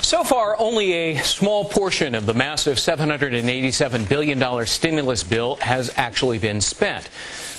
So far, only a small portion of the massive $787 billion stimulus bill has actually been spent.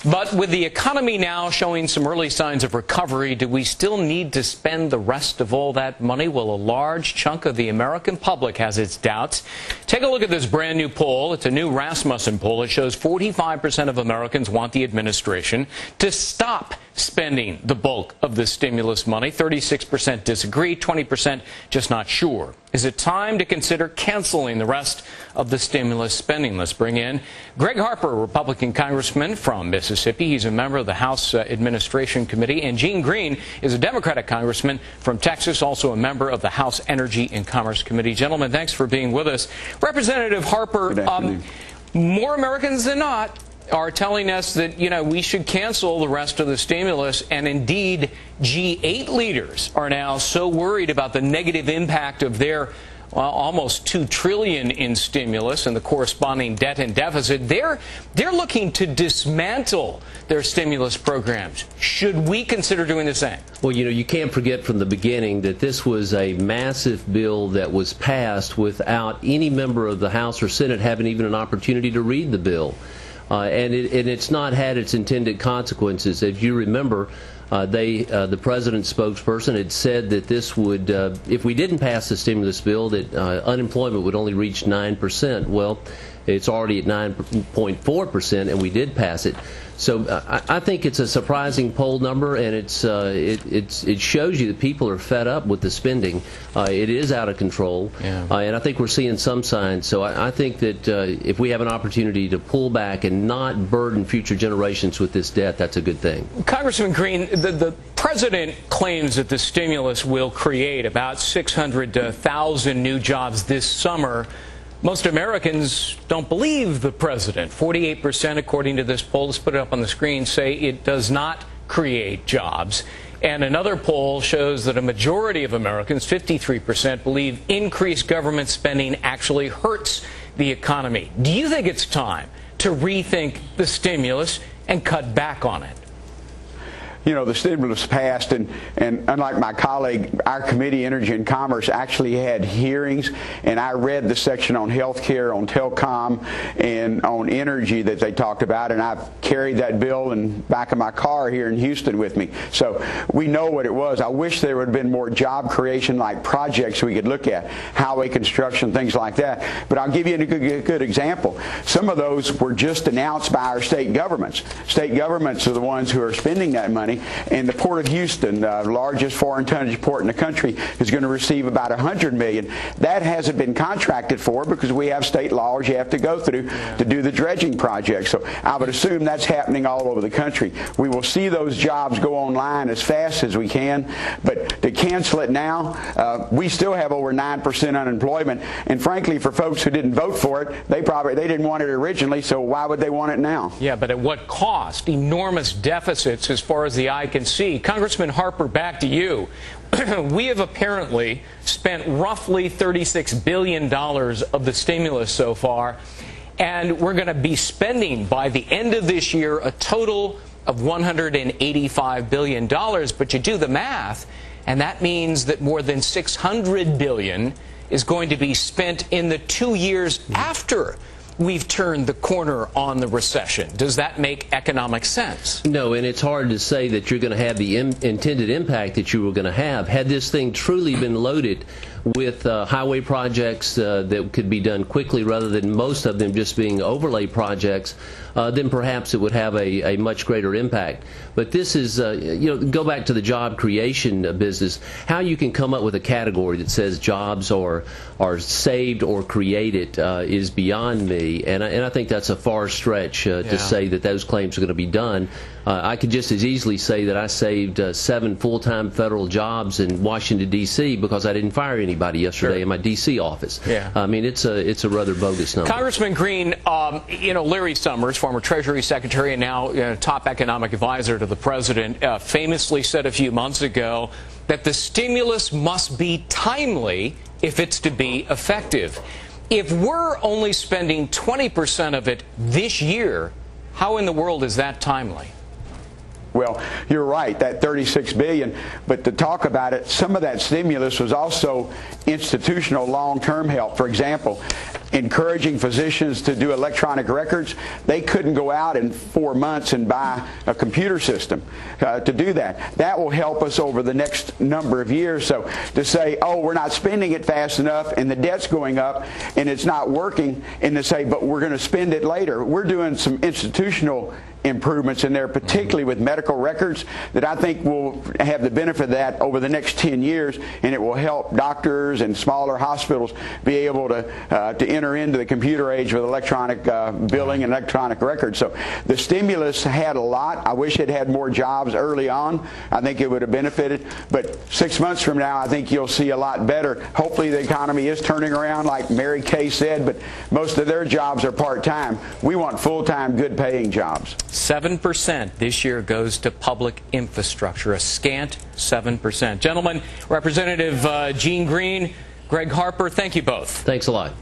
But with the economy now showing some early signs of recovery, do we still need to spend the rest of all that money? Well, a large chunk of the American public has its doubts. Take a look at this brand new poll. It's a new Rasmussen poll. It shows 45% of Americans want the administration to stop spending the bulk of the stimulus money. 36% disagree, 20% just not sure. Is it time to consider canceling the rest of the stimulus spending? Let's bring in Gregg Harper, Republican congressman from Mississippi. He's a member of the House Administration Committee. And Gene Green is a Democratic congressman from Texas, also a member of the House Energy and Commerce Committee. Gentlemen, thanks for being with us. Representative Harper, more Americans than not are telling us that, we should cancel the rest of the stimulus. And indeed, G8 leaders are now so worried about the negative impact of their almost $2 trillion in stimulus and the corresponding debt and deficit. They're looking to dismantle their stimulus programs. Should we consider doing the same? Well, you can't forget from the beginning that this was a massive bill that was passed without any member of the House or Senate having even an opportunity to read the bill. And it's not had its intended consequences. If you remember, the president's spokesperson had said that this would, if we didn't pass the stimulus bill, that unemployment would only reach 9%. Well, it's already at 9.4%, and we did pass it. So I think it's a surprising poll number, and it shows you that people are fed up with the spending. It is out of control, and I think we're seeing some signs. So I think that if we have an opportunity to pull back and not burden future generations with this debt, that's a good thing. Congressman Green, the president claims that the stimulus will create about 600,000 new jobs this summer. Most Americans don't believe the president. 48%, according to this poll, let's put it up on the screen, say it does not create jobs. And another poll shows that a majority of Americans, 53%, believe increased government spending actually hurts the economy. Do you think it's time to rethink the stimulus and cut back on it? The stimulus passed, and unlike my colleague, our Committee, Energy and Commerce, actually had hearings, and I read the section on health care, on telecom, and on energy that they talked about, and I've carried that bill in the back of my car here in Houston with me. So we know what it was. I wish there would have been more job creation like projects we could look at, highway construction, things like that. But I'll give you a good example. Some of those were just announced by our state governments. State governments are the ones who are spending that money. And the Port of Houston, the largest foreign tonnage port in the country, is going to receive about $100 million. That hasn't been contracted for because we have state laws you have to go through to do the dredging project. So I would assume that's happening all over the country. We will see those jobs go online as fast as we can, but to cancel it now, we still have over 9% unemployment. And frankly, for folks who didn't vote for it, they didn't want it originally, so why would they want it now? Yeah, but at what cost? Enormous deficits as far as the eye can see. Congressman Harper, back to you. We have apparently spent roughly $36 billion of the stimulus so far, and we're going to be spending by the end of this year a total of $185 billion. But you do the math, and that means that more than $600 billion is going to be spent in the 2 years after we've turned the corner on the recession. Does that make economic sense? No, and it's hard to say that you're going to have the intended impact that you were going to have. Had this thing truly been loaded with highway projects that could be done quickly rather than most of them just being overlay projects, then perhaps it would have a much greater impact. But this is, go back to the job creation business. How you can come up with a category that says jobs are saved or created is beyond me. And I think that's a far stretch to say that those claims are going to be done. I could just as easily say that I saved 7 full-time federal jobs in Washington, D.C. because I didn't fire anybody yesterday in my D.C. office. I mean, it's a rather bogus number. Congressman Green, Larry Summers, former Treasury Secretary and now top economic advisor to the president, famously said a few months ago that the stimulus must be timely if it's to be effective. If we're only spending 20% of it this year, how in the world is that timely? Well, you're right, that $36 billion, but to talk about it, some of that stimulus was also institutional long-term help. For example, encouraging physicians to do electronic records. They couldn't go out in 4 months and buy a computer system to do that. That will help us over the next number of years. So to say, oh, we're not spending it fast enough and the debt's going up and it's not working, and to say, but we're going to spend it later. We're doing some institutional improvements in there, particularly with medical records, that I think will have the benefit of that over the next 10 years, and it will help doctors and smaller hospitals be able to enter into the computer age with electronic billing and electronic records. So the stimulus had a lot. I wish it had more jobs early on. I think it would have benefited. But 6 months from now, I think you'll see a lot better. Hopefully the economy is turning around, like Mary Kay said, but most of their jobs are part-time. We want full-time, good-paying jobs. 7% this year goes to public infrastructure, a scant 7%. Gentlemen, Representative Gene Green, Gregg Harper, thank you both. Thanks a lot.